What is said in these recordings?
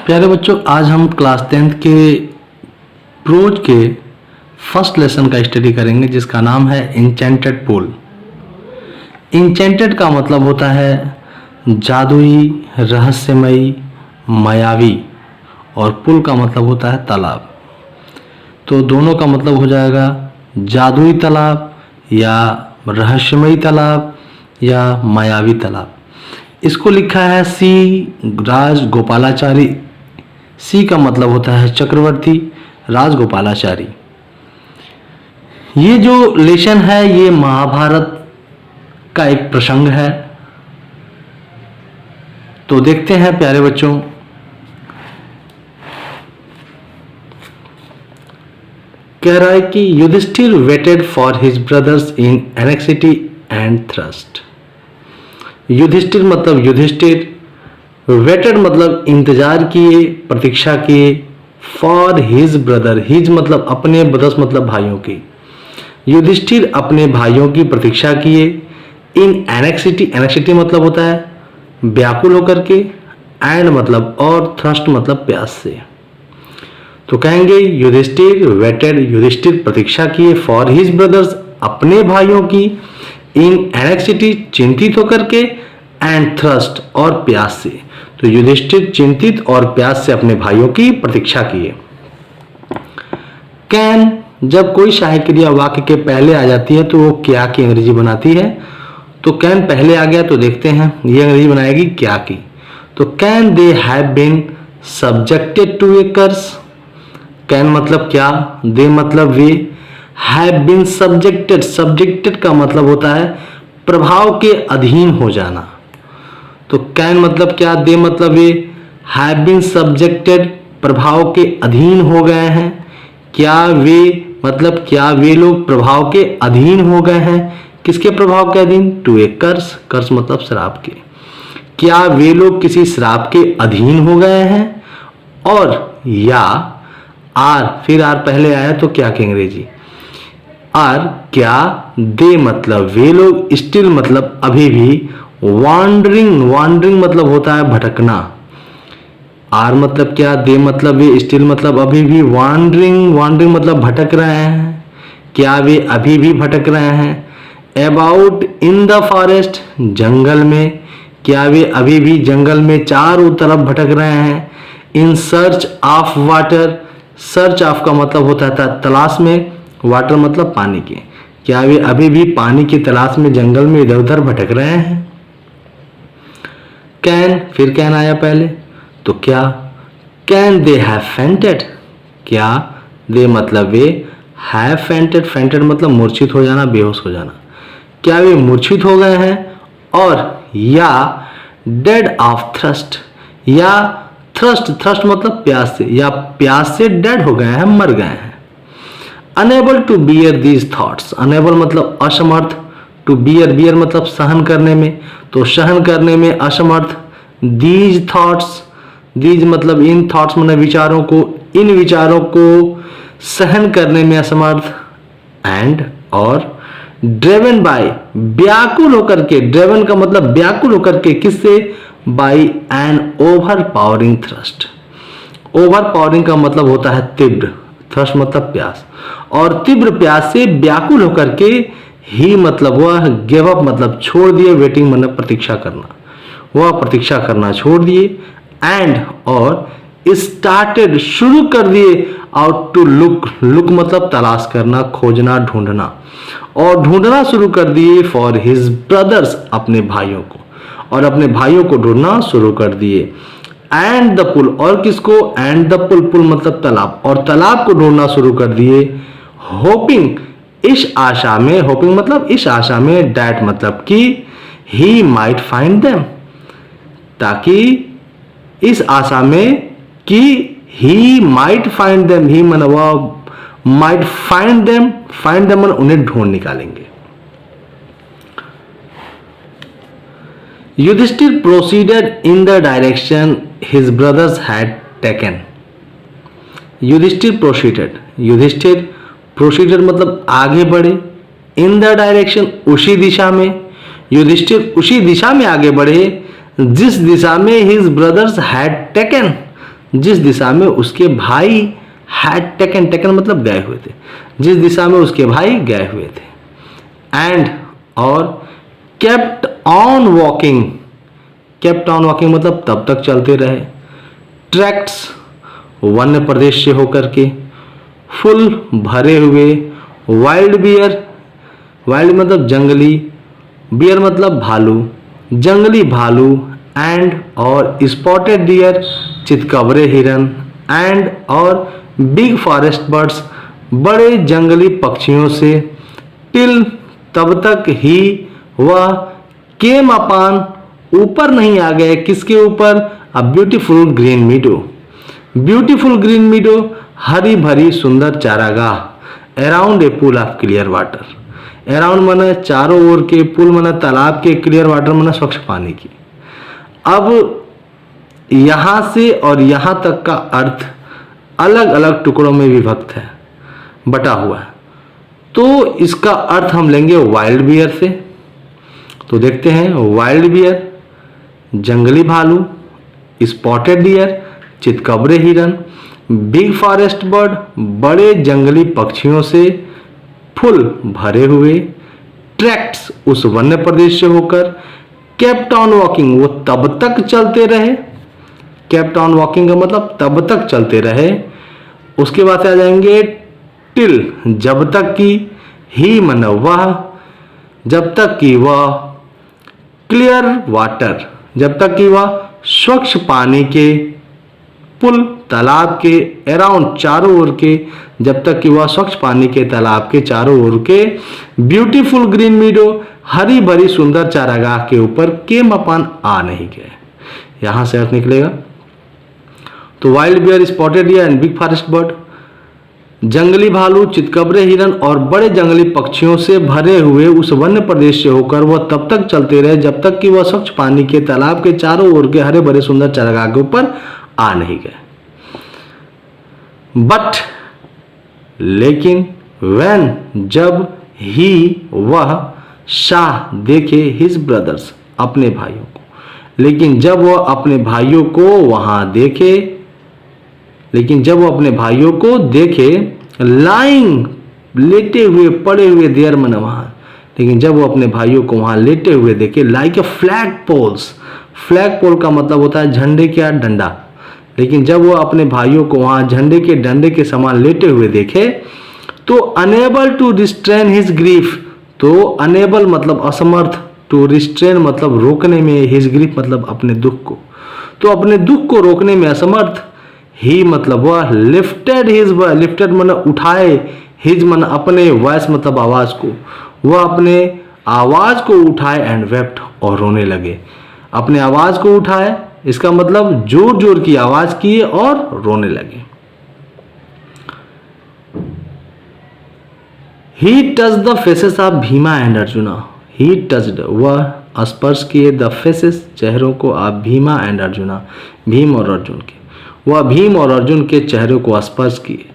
प्यारे बच्चों, आज हम क्लास 10th के प्रोज के फर्स्ट लेसन का स्टडी करेंगे जिसका नाम है इंचेंटेड पूल। इंचेंटेड का मतलब होता है जादुई, रहस्यमयी, मायावी, और पुल का मतलब होता है तालाब। तो दोनों का मतलब हो जाएगा जादुई तालाब या रहस्यमयी तालाब या मायावी तालाब। इसको लिखा है सी राजगोपालाचारी। सी का मतलब होता है चक्रवर्ती, राजगोपालाचारी। ये जो लेसन है ये महाभारत का एक प्रसंग है। तो देखते हैं प्यारे बच्चों, कह रहा है कि Yudhishthir waited for his brothers in anxiety and thirst. Yudhishthir मतलब युधिष्ठिर, वेटेड मतलब इंतजार किए, प्रतीक्षा किए, फॉर हिज ब्रदर, हिज मतलब अपने, ब्रदर्स मतलब भाइयों की। युधिष्ठिर अपने भाइयों की प्रतीक्षा किए, इन एनेक्सिटी, एनेक्सिटी मतलब होता है व्याकुल होकर के, एंड मतलब और, थ्रस्ट मतलब प्यास से। तो कहेंगे युधिष्ठिर वेटेड, युधिष्ठिर प्रतीक्षा किए, फॉर हिज ब्रदर्स अपने भाइयों की, इन एनेक्सिटी चिंतित होकर के, एंड थ्रस्ट और प्यास से। तो युधिष्ठिर चिंतित और प्यास से अपने भाइयों की प्रतीक्षा किए। कैन जब कोई सहायक क्रिया वाक्य के पहले आ जाती है तो वो क्या की अंग्रेजी बनाती है। तो कैन पहले आ गया तो देखते हैं ये अंग्रेजी बनाएगी क्या की। तो can they have been subjected to a curse. Can मतलब क्या, दे मतलब वे, हैव बीन सब्जेक्टेड, सब्जेक्टेड का मतलब होता है प्रभाव के अधीन हो जाना। तो कैन मतलब क्या, दे मतलब वे, हैव बीन सब्जेक्टेड प्रभाव के अधीन हो गए हैं। क्या वे मतलब क्या वे लोग प्रभाव के अधीन हो गए हैं, किसके प्रभाव के अधीन, टू ए कर्स, कर्स मतलब शराब के। क्या वे लोग किसी शराब के अधीन हो गए हैं, और या आर, फिर आर पहले आया तो क्या की अंग्रेजी आर, क्या दे मतलब वे लोग, स्टिल मतलब अभी भी, वॉन्डरिंग, वॉन्डरिंग मतलब होता है भटकना। आर मतलब क्या, दे मतलब वे, स्टिल मतलब अभी भी, वॉन्डरिंग, वॉन्डरिंग मतलब भटक रहे हैं। क्या वे अभी भी भटक रहे हैं। अबाउट इन द फॉरेस्ट, जंगल में, क्या वे अभी भी जंगल में चारों तरफ भटक रहे हैं। In search of water, search of का मतलब होता था तलाश में, वाटर मतलब पानी के। क्या वे अभी भी पानी की तलाश में जंगल में इधर उधर भटक रहे हैं। कैन, फिर कैन आया पहले तो क्या, कैन दे हैव फेंटेड, क्या दे मतलब वे, हैव फेंटेड, फेंटेड मतलब मूर्छित हो जाना, बेहोश हो जाना। क्या वे मूर्छित हो गए हैं, और या डेड ऑफ थ्रस्ट, या थ्रस्ट, थ्रस्ट मतलब प्यास से, या प्यास से डेड हो गए हैं, मर गए हैं। Unable to bear these thoughts, unable मतलब असमर्थ, टू बियर, बियर मतलब सहन करने में, तो सहन करने में असमर्थ। दीज थॉट्स, दीज मतलब इन, थॉट्स मतलब विचारों को, इन विचारों को सहन करने में असमर्थ। एंड और ड्रेवन बाय, व्याकुल होकर के, ड्रेवन का मतलब व्याकुल होकर के, किससे, by an overpowering thirst. Overpowering का मतलब होता है तीव्र, थ्रस्ट मतलब प्यास, और तीव्र प्यास से व्याकुल होकर के, ही मतलब वह, गिव अप मतलब छोड़ दिए, वेटिंग मतलब प्रतीक्षा करना, वह प्रतीक्षा करना छोड़ दिए। एंड और स्टार्टेड शुरू कर दिए, आउट टू लुक, लुक मतलब तलाश करना, खोजना, ढूंढना, और ढूंढना शुरू कर दिए, फॉर हिज ब्रदर्स अपने भाइयों को, और अपने भाइयों को ढूंढना शुरू कर दिए। एंड द पुल, और किसको, एंड द पुल, पुल मतलब तालाब, और तालाब को ढूंढना शुरू कर दिए। होपिंग, इस आशा में, होपिंग मतलब इस आशा में, डैट मतलब कि, ही माइट फाइंड देम, ताकि इस आशा में कि, he might find them, he मन वह, might find them, find them मन उन्हें ढूंढ निकालेंगे। Yudhishthir proceeded in the direction his brothers had taken. Yudhishthir proceeded, Yudhishthir proceeded मतलब आगे बढ़े, इन द डायरेक्शन उसी दिशा में, युधिष्ठिर उसी दिशा में आगे बढ़े जिस दिशा में हिज ब्रदर्स हैड टेकन, जिस दिशा में उसके भाई हैड टेकन, टेकन मतलब गए हुए थे, जिस दिशा में उसके भाई गए हुए थे। एंड और kept on walking, kept on walking मतलब तब तक चलते रहे। ट्रैक्ट्स वन्य प्रदेश से होकर के, फुल भरे हुए। वाइल्ड बियर, वाइल्ड मतलब जंगली, बियर मतलब भालू, जंगली भालू। एंड और स्पॉटेड डियर चितकबरे हिरन। एंड और बिग फॉरेस्ट बर्ड्स बड़े जंगली पक्षियों से। टिल तब तक ही वह केम अपान ऊपर नहीं आ गए, किसके ऊपर? A beautiful green meadow, beautiful green meadow हरी भरी सुंदर चारागाह। Around a pool of clear water, around माने चारों ओर के, पूल माने तालाब के, क्लियर वाटर माने स्वच्छ पानी की। अब यहां से और यहां तक का अर्थ अलग अलग टुकड़ों में विभक्त है, बटा हुआ है। तो इसका अर्थ हम लेंगे वाइल्ड बियर से। तो देखते हैं, वाइल्ड बियर जंगली भालू, स्पॉटेड डियर चितकबरे हिरन, बिग फॉरेस्ट बर्ड बड़े जंगली पक्षियों से, फुल भरे हुए। ट्रैक्ट्स उस वन्य प्रदेश से होकर। केप्ट ऑन वॉकिंग वो तब तक चलते रहे, केप्ट ऑन वॉकिंग का मतलब तब तक चलते रहे। उसके बाद से आ जाएंगे टिल, जब तक कि, ही मन वह, जब तक कि वह, क्लियर वाटर जब तक कि वह स्वच्छ पानी के, पुल तालाब के, अराउंड चारों ओर के, जब तक कि वह स्वच्छ पानी के तालाब के चारों ओर के, ब्यूटीफुल ग्रीन मीडो हरी भरी सुंदर चारागाह के ऊपर केम अपान आ नहीं गए। यहां से अर्थ निकलेगा। तो wild bear, spotted deer and big forest bird जंगली भालू, चितकबरे हिरन और बड़े जंगली पक्षियों से भरे हुए उस वन्य प्रदेश से होकर वह तब तक चलते रहे जब तक कि वह स्वच्छ पानी के तालाब के चारों ओर के हरे भरे सुंदर चारागाह के ऊपर आ नहीं गए। बट लेकिन, व्हेन जब, ही वह, शाह देखे हिज ब्रदर्स अपने भाइयों को, लेकिन जब वह अपने भाइयों को वहां देखे, लेकिन जब वो अपने भाइयों को देखे, लाइंग लेटे हुए पड़े हुए, देयर मन वहां, लेकिन जब वो अपने भाइयों को वहां लेटे हुए देखे, like a flag poles, flag pole का मतलब होता है झंडे का डंडा, लेकिन जब वो अपने भाइयों को वहां झंडे के डंडे के समान लेटे हुए देखे, तो unable to restrain his grief, तो अनेबल मतलब असमर्थ, टू रिस्ट्रेन मतलब रोकने में, हिज ग्रीफ मतलब अपने दुख को, तो अपने दुख को रोकने में असमर्थ। ही मतलब वह, लिफ्टेड हिज, लिफ्टेड मन उठाए, हिज मन अपने, वॉइस मतलब आवाज को, वह अपने आवाज को उठाए, एंड वेप्ट और रोने लगे। अपने आवाज को उठाए, इसका मतलब जोर जोर की आवाज किए और रोने लगे। He touch the faces of Bhima and Arjuna, he touched वह स्पर्श किए, द फेसेस चेहरों को, ऑफ भीमा एंड अर्जुना भीम और अर्जुन के, वह भीम और अर्जुन के चेहरों को स्पर्श किए।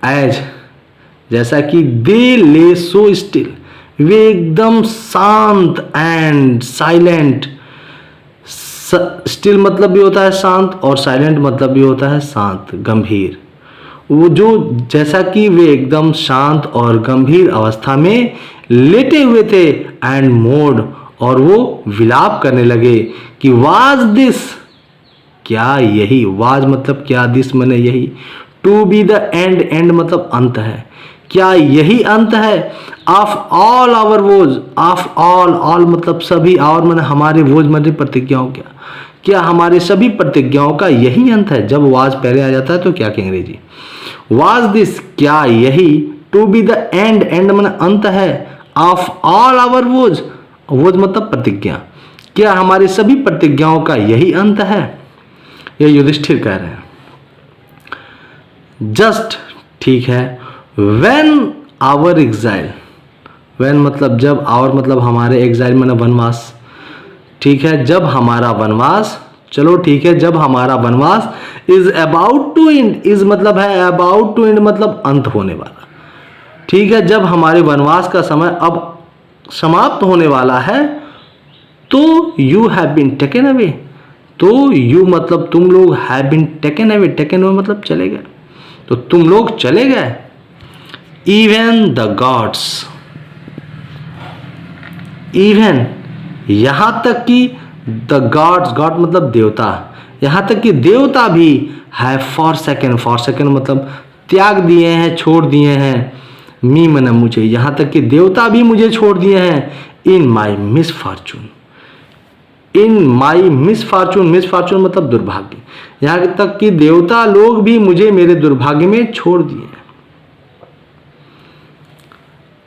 एज जैसा कि दे ले सो स्टिल, वे एकदम शांत एंड साइलेंट, स्टिल मतलब भी होता है शांत और साइलेंट मतलब भी होता है शांत गंभीर। वो जो जैसा कि वे एकदम शांत और गंभीर अवस्था में लेटे हुए थे, एंड मोड और वो विलाप करने लगे कि वाज दिस, क्या यही, वाज मतलब क्या, दिस माने यही, to be the end, end मतलब अंत है, क्या यही अंत है, of all our vows, of all, all मतलब सभी, और माने हमारे, वोज माने प्रतिज्ञाओं, क्या हमारे सभी प्रतिज्ञाओं का यही अंत है। जब वाज पहले आ जाता है तो क्या कहेंगे जी, वाज दिस क्या यही, to be the end, end माने अंत है, of all our vows, vows मतलब प्रतिज्ञा, क्या हमारे सभी प्रतिज्ञाओं का यही अंत है, ये युधिष्ठिर कह रहे हैं। जस्ट ठीक है, व्हेन आवर एग्जाइल, व्हेन मतलब जब, आवर मतलब हमारे, एग्जाइल माने वनवास, ठीक है, जब हमारा वनवास, चलो ठीक है, जब हमारा वनवास is about to end, is मतलब है अबाउट टू एंड मतलब अंत होने वाला, ठीक है, जब हमारे वनवास का समय अब समाप्त होने वाला है, तो you have been taken away, तो यू मतलब तुम लोग, have been taken away, taken away मतलब चले गए, तो तुम लोग चले गए। इवन द गॉड्स, इवन यहां तक कि द गॉड्स, गॉड मतलब देवता, यहां तक कि देवता भी हैव फॉरसेकन, फॉरसेकन मतलब त्याग दिए हैं, छोड़ दिए हैं, मी मन मुझे, यहां तक कि देवता भी मुझे छोड़ दिए हैं, इन माई मिसफॉर्चून, इन माई मिसफॉर्चून, मिसफॉर्चून मतलब दुर्भाग्य, यहां तक कि देवता लोग भी मुझे मेरे दुर्भाग्य में छोड़ दिए।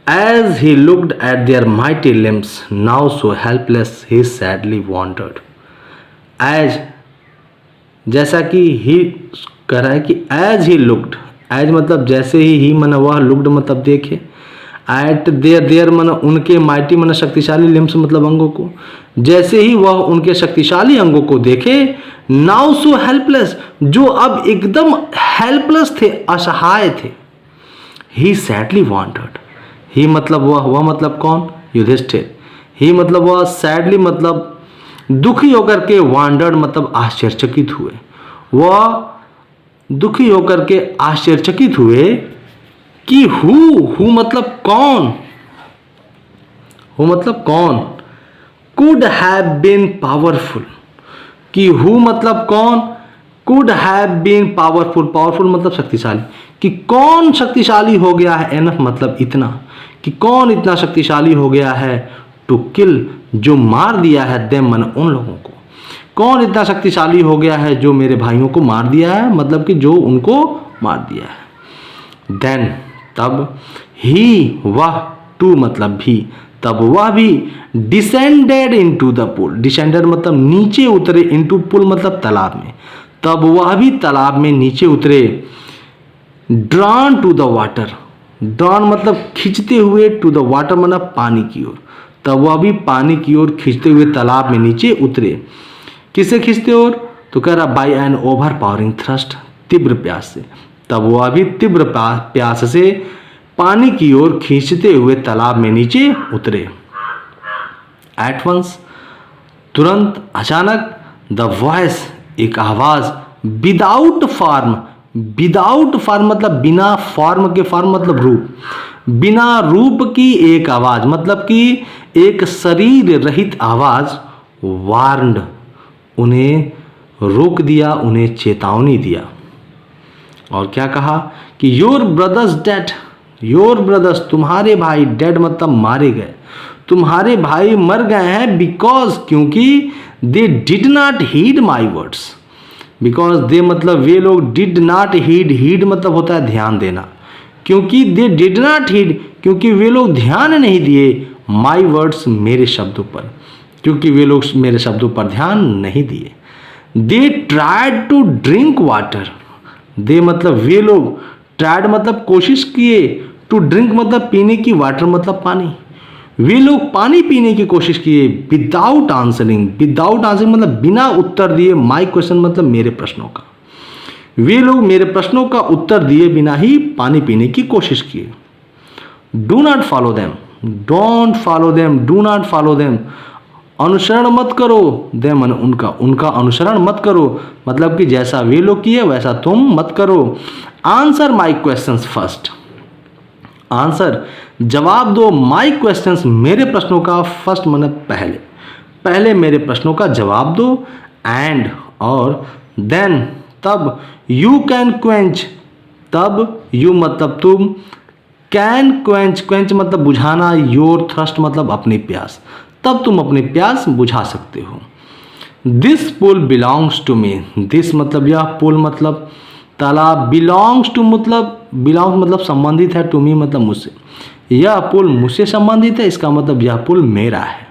As he looked at their mighty limbs, now so helpless, he sadly wondered. As, जैसा कि he कह रहा है कि as he looked, as मतलब जैसे ही मना वह, looked मतलब देखे, at their मना उनके, mighty मना शक्तिशाली, limbs मतलब अंगों को, जैसे ही वह उनके शक्तिशाली अंगों को देखे, now so helpless, जो अब एकदम helpless थे, असहाय थे, he sadly wondered, ही मतलब वह मतलब कौन, युधिष्ठिर, ही मतलब वह, सैडली मतलब दुखी होकर के, वांडर्ड मतलब आश्चर्यचकित हुए, वह दुखी होकर के आश्चर्यचकित हुए कि हु मतलब कौन, हु मतलब कौन, कुड हैव बीन पावरफुल, कि हु मतलब कौन, could have been powerful, powerful मतलब शक्तिशाली, कि कौन शक्तिशाली हो गया है, एनफ मतलब इतना, कि कौन इतना शक्तिशाली हो गया है, टू किल जो मार दिया है, देम मन उन लोगों को, कौन इतना शक्तिशाली हो गया है जो मेरे भाइयों को मार दिया है, मतलब कि जो उनको मार दिया है। देन तब, ही वह, टू मतलब भी, तब वह भी, descended into the pool, descended मतलब नीचे उतरे, इनटू पूल मतलब तालाब में, तब वह भी तालाब में नीचे उतरे, drawn to the water, drawn मतलब खींचते हुए, टू द वाटर मतलब पानी की ओर, तब वह भी पानी की ओर खींचते हुए तालाब में नीचे उतरे। किसे खींचते ओर, तो कह रहा by an overpowering thirst, तीव्र प्यास से, तब वह भी तीव्र प्यास से पानी की ओर खींचते हुए तालाब में नीचे उतरे। एट वंस तुरंत, अचानक, द वॉइस एक आवाज, विदाउट फॉर्म, विदाउट फॉर्म मतलब बिना फॉर्म के, फॉर्म मतलब रूप, बिना रूप की एक आवाज, मतलब कि एक शरीर रहित आवाज, वार्न्ड उन्हें रोक दिया, उन्हें चेतावनी दिया, और क्या कहा कि your brothers dead, your brothers तुम्हारे भाई, डेड मतलब मारे गए, तुम्हारे भाई मर गए हैं, बिकॉज क्योंकि they did not heed my words, because they मतलब वे लोग, डिड नॉट हीड, हीड मतलब होता है ध्यान देना, क्योंकि दे डिड नॉट हीड क्योंकि वे लोग ध्यान नहीं दिए, माई वर्ड्स मेरे शब्दों पर, क्योंकि वे लोग मेरे शब्दों पर ध्यान नहीं दिए। They tried to drink water, they मतलब वे लोग, ट्राइड मतलब कोशिश किए, टू ड्रिंक मतलब पीने की, वाटर मतलब पानी, वे लोग पानी पीने की कोशिश किए, विदाउट आंसरिंग, विदाउट आंसरिंग मतलब बिना उत्तर दिए, माई क्वेश्चन मतलब मेरे प्रश्नों का, वे लोग मेरे प्रश्नों का उत्तर दिए बिना ही पानी पीने की कोशिश किए। Do not follow them, don't follow them, do not follow them, अनुसरण मत करो, देम उनका, उनका अनुसरण मत करो, मतलब कि जैसा वे लोग किए वैसा तुम मत करो। Answer my questions first, answer जवाब दो, माई क्वेश्चंस मेरे प्रश्नों का, फर्स्ट मतलब पहले, पहले मेरे प्रश्नों का जवाब दो, एंड और देन तब, यू कैन क्वेंच, तब यू मतलब तुम, कैन क्वेंच, क्वेंच मतलब बुझाना, योर थ्रस्ट मतलब अपनी प्यास, तब तुम अपनी प्यास बुझा सकते हो। This pool belongs to me, this मतलब यह, पुल मतलब तालाब, बिलोंग्स टू मतलब, बिलोंग्स मतलब संबंधित है, टू मी मतलब मुझसे, यह पुल मुझसे संबंधित है, इसका मतलब यह पुल मेरा है।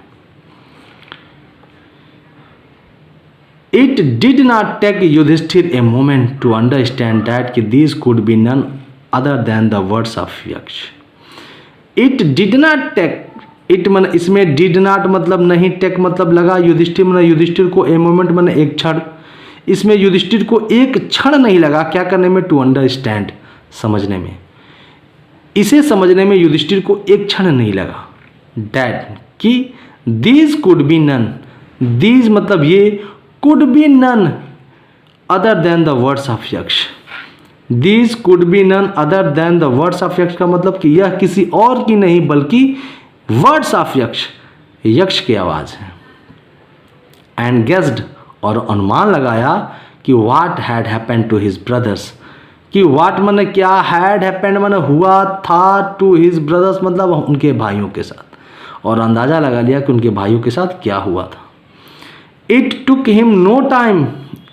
It did not take Yudhishthir a moment to understand that these could be none other than the words of Yaksh. It did not take, it मन इसमें did not मतलब नहीं, take मतलब लगा, युधिष्ठिर मन युधिष्ठिर को, a moment मन एक क्षण, इसमें युधिष्ठिर को एक क्षण नहीं लगा, क्या करने में, to understand समझने में, इसे समझने में युधिष्ठिर को एक क्षण नहीं लगा, that कि these could be none, these मतलब ये, could be none other than the words of Yaksha. These could be none other than the words of Yaksha का मतलब कि यह किसी और की नहीं बल्कि वर्ड्स ऑफ यक्ष, यक्ष की आवाज है। एंड गेस्ड और अनुमान लगाया कि what had happened to his brothers, कि व्हाट माने क्या, हैड हैपेंड माने हुआ था, टू हिज ब्रदर्स मतलब उनके भाइयों के साथ, और अंदाजा लगा लिया कि उनके भाइयों के साथ क्या हुआ था। It took him no time,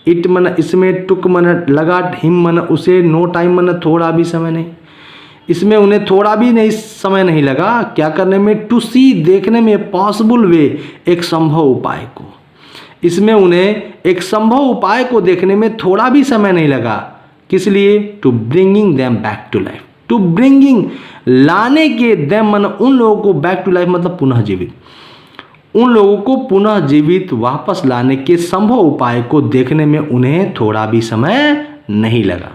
it माने इसमें टुक माने लगा, हिम माने उसे, नो टाइम माने थोड़ा भी समय नहीं, इसमें उन्हें थोड़ा भी नहीं समय नहीं लगा क्या करने में, टू सी देखने में, पॉसिबल वे एक संभव उपाय को, इसमें उन्हें एक संभव उपाय को देखने में थोड़ा भी समय नहीं लगा, किस लिए, to bringing them back to life, to bringing लाने के, देम माने उन लोगों को, बैक टू लाइफ मतलब पुनः जीवित, उन लोगों को पुनः जीवित वापस लाने के संभव उपाय को देखने में उन्हें थोड़ा भी समय नहीं लगा।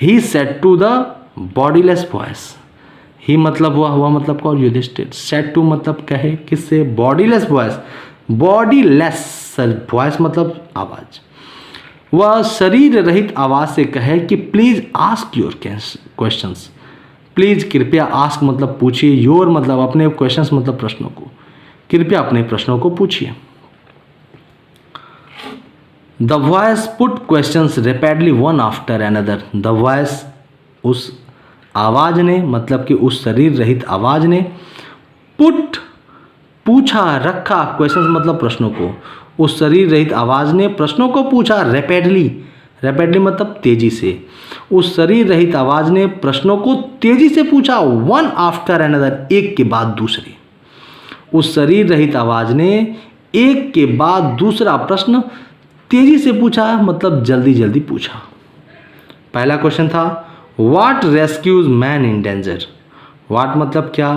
He said to the bodiless voice, he मतलब हुआ मतलब कौन, युधिष्ठिर, सेड टू मतलब कहे किससे, बॉडीलेस वॉइस, बॉडीलेस वॉइस मतलब आवाज, वह शरीर रहित आवाज से कहे कि please ask your questions, please कृपया, आस्क मतलब पूछिए, योर मतलब अपने, क्वेश्चंस मतलब प्रश्नों को, कृपया अपने प्रश्नों को पूछिए। The voice put questions rapidly one after another, the voice उस आवाज ने मतलब कि उस शरीर रहित आवाज ने, पुट पूछा, रखा, क्वेश्चंस मतलब प्रश्नों को, उस शरीर रहित आवाज ने प्रश्नों को पूछा रैपिडली, रैपिडली मतलब तेजी से, उस शरीर रहित आवाज ने प्रश्नों को तेजी से पूछा, वन आफ्टर अनदर एक के बाद दूसरे, उस शरीर रहित आवाज ने एक के बाद दूसरा प्रश्न तेजी से पूछा मतलब जल्दी जल्दी पूछा। पहला क्वेश्चन था what rescues man in danger, what मतलब क्या,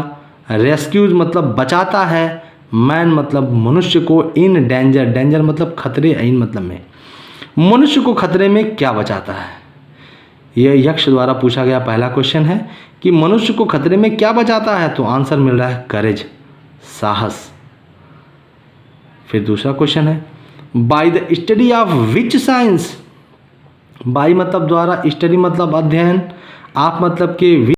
रेस्क्यूज मतलब बचाता है, मैन मतलब मनुष्य को, इन डेंजर, डेंजर मतलब खतरे, इन मतलब में, मनुष्य को खतरे में क्या बचाता है। यह यक्ष द्वारा पूछा गया पहला क्वेश्चन है कि मनुष्य को खतरे में क्या बचाता है, तो आंसर मिल रहा है करेज, साहस। फिर दूसरा क्वेश्चन है by the study of which science, by मतलब द्वारा, स्टडी मतलब अध्ययन, आप मतलब के